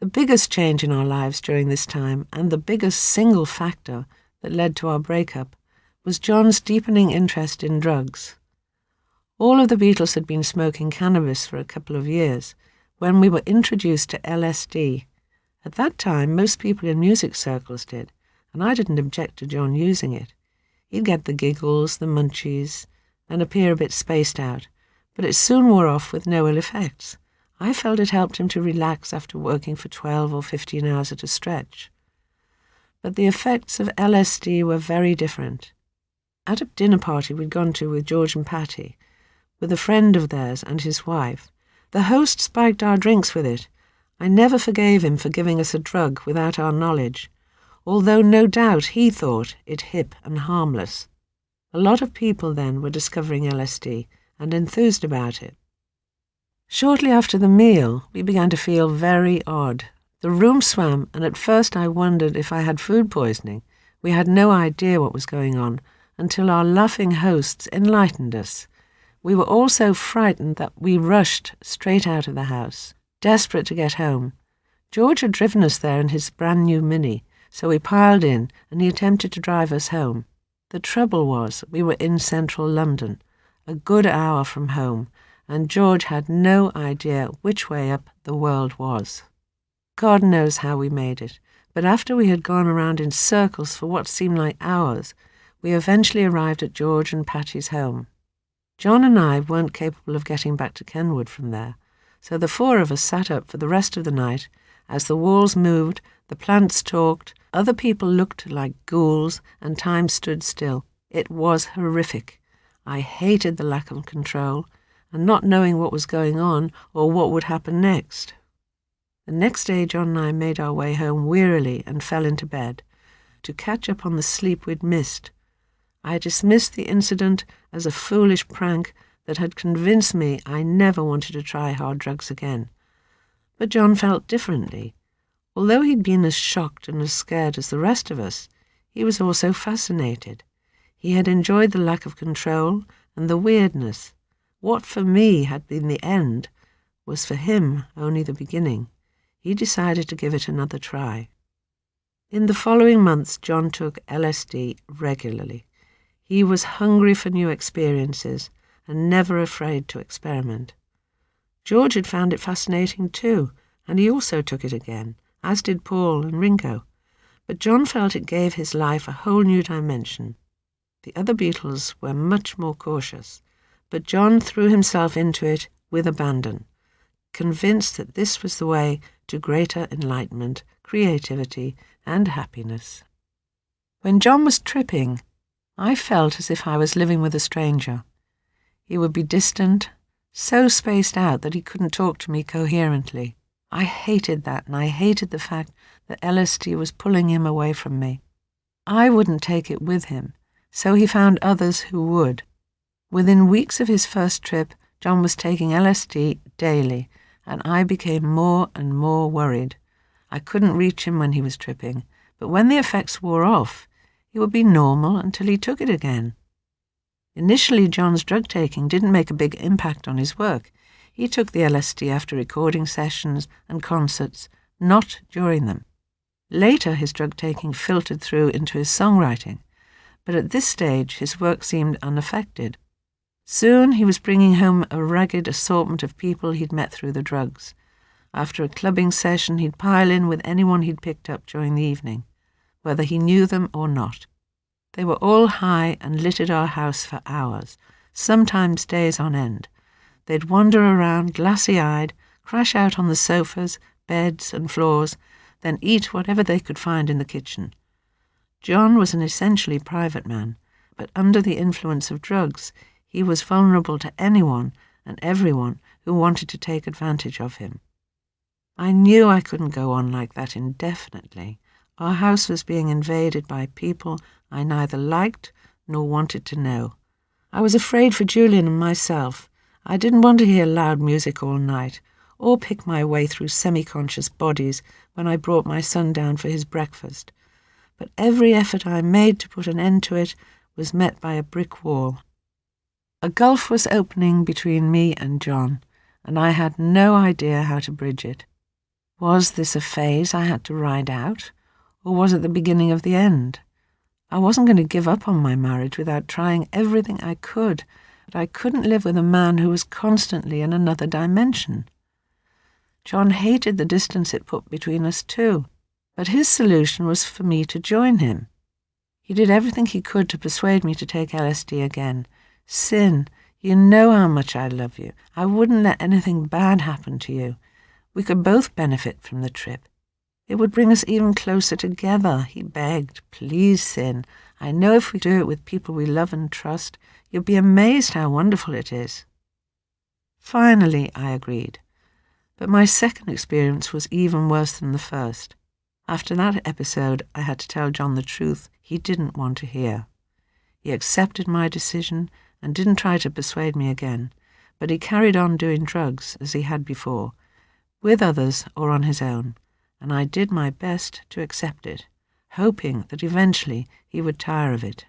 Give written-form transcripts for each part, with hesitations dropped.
biggest change in our lives during this time, and the biggest single factor that led to our breakup, was John's deepening interest in drugs. All of the Beatles had been smoking cannabis for a couple of years when we were introduced to LSD. At that time, most people in music circles did, and I didn't object to John using it. He'd get the giggles, the munchies, and appear a bit spaced out, but it soon wore off with no ill effects. I felt it helped him to relax after working for 12 or 15 hours at a stretch. But the effects of LSD were very different. At a dinner party we'd gone to with George and Patty, with a friend of theirs and his wife, the host spiked our drinks with it. I never forgave him for giving us a drug without our knowledge, although no doubt he thought it hip and harmless. A lot of people then were discovering LSD and enthused about it. Shortly after the meal, we began to feel very odd. The room swam, and at first I wondered if I had food poisoning. We had no idea what was going on until our laughing hosts enlightened us. We were all so frightened that we rushed straight out of the house, desperate to get home. George had driven us there in his brand new Mini, so we piled in and he attempted to drive us home. The trouble was we were in central London, a good hour from home, and George had no idea which way up the world was. God knows how we made it, but after we had gone around in circles for what seemed like hours, we eventually arrived at George and Patty's home. John and I weren't capable of getting back to Kenwood from there, so the four of us sat up for the rest of the night. As the walls moved, the plants talked, other people looked like ghouls, and time stood still. It was horrific. I hated the lack of control, and not knowing what was going on or what would happen next. The next day John and I made our way home wearily and fell into bed, to catch up on the sleep we'd missed. I dismissed the incident as a foolish prank that had convinced me I never wanted to try hard drugs again. But John felt differently. Although he'd been as shocked and as scared as the rest of us, he was also fascinated. He had enjoyed the lack of control and the weirdness. What for me had been the end was for him only the beginning. He decided to give it another try. In the following months, John took LSD regularly. He was hungry for new experiences and never afraid to experiment. George had found it fascinating too, and he also took it again, as did Paul and Ringo. But John felt it gave his life a whole new dimension. The other Beatles were much more cautious, but John threw himself into it with abandon, convinced that this was the way to greater enlightenment, creativity, and happiness. When John was tripping, I felt as if I was living with a stranger. He would be distant, so spaced out that he couldn't talk to me coherently. I hated that, and I hated the fact that LSD was pulling him away from me. I wouldn't take it with him, so he found others who would. Within weeks of his first trip, John was taking LSD daily, and I became more and more worried. I couldn't reach him when he was tripping, but when the effects wore off, he would be normal until he took it again. Initially, John's drug-taking didn't make a big impact on his work. He took the LSD after recording sessions and concerts, not during them. Later, his drug-taking filtered through into his songwriting, but at this stage his work seemed unaffected. Soon he was bringing home a ragged assortment of people he'd met through the drugs. After a clubbing session, he'd pile in with anyone he'd picked up during the evening, whether he knew them or not. They were all high and littered our house for hours, sometimes days on end. They'd wander around glassy-eyed, crash out on the sofas, beds and floors, then eat whatever they could find in the kitchen. John was an essentially private man, but under the influence of drugs, he was vulnerable to anyone and everyone who wanted to take advantage of him. I knew I couldn't go on like that indefinitely. Our house was being invaded by people I neither liked nor wanted to know. I was afraid for Julian and myself. I didn't want to hear loud music all night, or pick my way through semi-conscious bodies when I brought my son down for his breakfast. But every effort I made to put an end to it was met by a brick wall. A gulf was opening between me and John, and I had no idea how to bridge it. Was this a phase I had to ride out, or was it the beginning of the end? I wasn't going to give up on my marriage without trying everything I could, but I couldn't live with a man who was constantly in another dimension. John hated the distance it put between us too, but his solution was for me to join him. He did everything he could to persuade me to take LSD again. Cyn, you know how much I love you. I wouldn't let anything bad happen to you. We could both benefit from the trip. It would bring us even closer together, he begged. Please, Cyn, I know if we do it with people we love and trust, you'll be amazed how wonderful it is. Finally, I agreed. But my second experience was even worse than the first. After that episode, I had to tell John the truth he didn't want to hear. He accepted my decision and didn't try to persuade me again, but he carried on doing drugs as he had before, with others or on his own, and I did my best to accept it, hoping that eventually he would tire of it.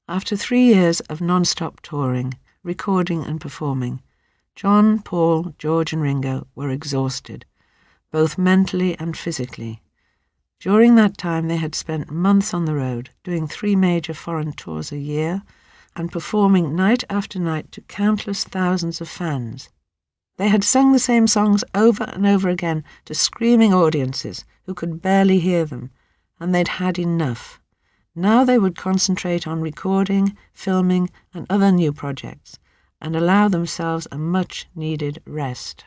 After 3 years of non-stop touring, recording and performing, John, Paul, George and Ringo were exhausted, both mentally and physically. During that time they had spent months on the road, doing 3 major foreign tours a year, and performing night after night to countless thousands of fans. They had sung the same songs over and over again to screaming audiences who could barely hear them, and they'd had enough. Now they would concentrate on recording, filming, and other new projects, and allow themselves a much-needed rest.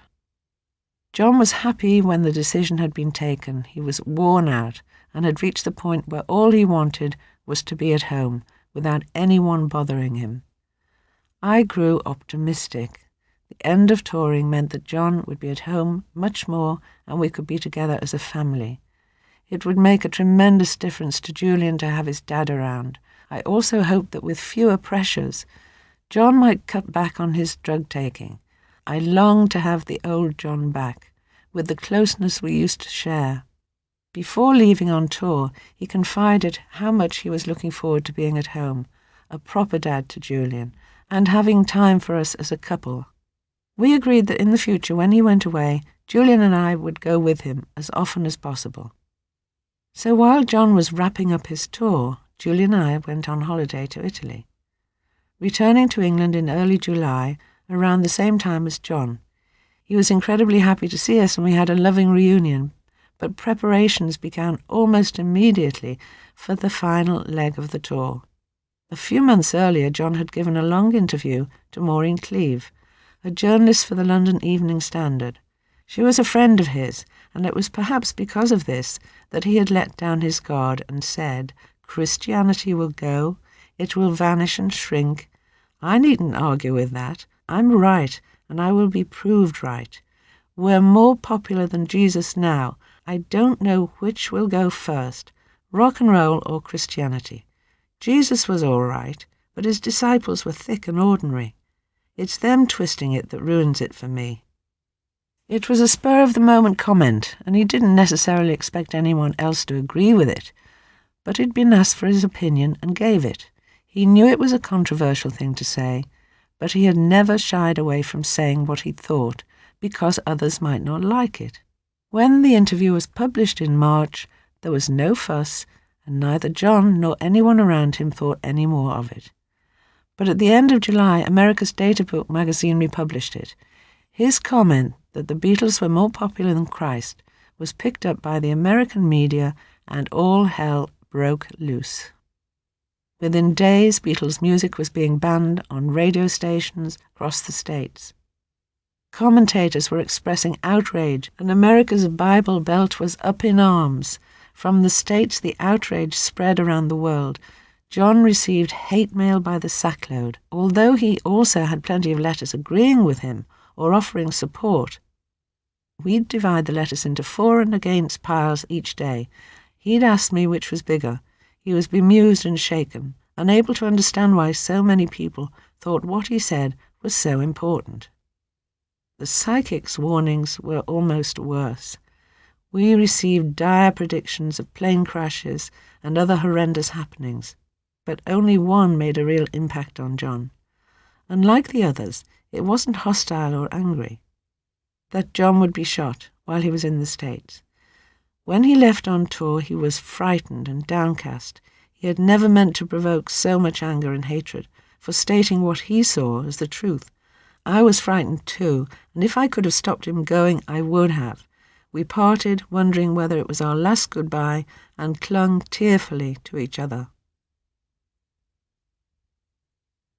John was happy when the decision had been taken. He was worn out and had reached the point where all he wanted was to be at home, without anyone bothering him. I grew optimistic. The end of touring meant that John would be at home much more and we could be together as a family. It would make a tremendous difference to Julian to have his dad around. I also hoped that with fewer pressures, John might cut back on his drug-taking. I longed to have the old John back, with the closeness we used to share. Before leaving on tour, he confided how much he was looking forward to being at home, a proper dad to Julian, and having time for us as a couple. We agreed that in the future, when he went away, Julian and I would go with him as often as possible. So while John was wrapping up his tour, Julian and I went on holiday to Italy. Returning to England in early July, around the same time as John, he was incredibly happy to see us and we had a loving reunion, but preparations began almost immediately for the final leg of the tour. A few months earlier, John had given a long interview to Maureen Cleave, a journalist for the London Evening Standard. She was a friend of his, and it was perhaps because of this that he had let down his guard and said, "Christianity will go, it will vanish and shrink. I needn't argue with that. I'm right, and I will be proved right. We're more popular than Jesus now. I don't know which will go first, rock and roll or Christianity. Jesus was all right, but his disciples were thick and ordinary. It's them twisting it that ruins it for me." It was a spur-of-the-moment comment, and he didn't necessarily expect anyone else to agree with it, but he'd been asked for his opinion and gave it. He knew it was a controversial thing to say, but he had never shied away from saying what he thought, because others might not like it. When the interview was published in March, there was no fuss, and neither John nor anyone around him thought any more of it. But at the end of July, America's Data Book magazine republished it. His comment that the Beatles were more popular than Christ was picked up by the American media, and all hell broke loose. Within days, Beatles music was being banned on radio stations across the states. Commentators were expressing outrage, and America's Bible Belt was up in arms. From the States, the outrage spread around the world. John received hate mail by the sackload, although he also had plenty of letters agreeing with him or offering support. We'd divide the letters into for and against piles each day. He'd asked me which was bigger. He was bemused and shaken, unable to understand why so many people thought what he said was so important. The psychic's warnings were almost worse. We received dire predictions of plane crashes and other horrendous happenings, but only one made a real impact on John. Unlike the others, it wasn't hostile or angry. that John would be shot while he was in the States. When he left on tour, he was frightened and downcast. He had never meant to provoke so much anger and hatred for stating what he saw as the truth. I was frightened too, and if I could have stopped him going, I would have. We parted, wondering whether it was our last goodbye, and clung tearfully to each other.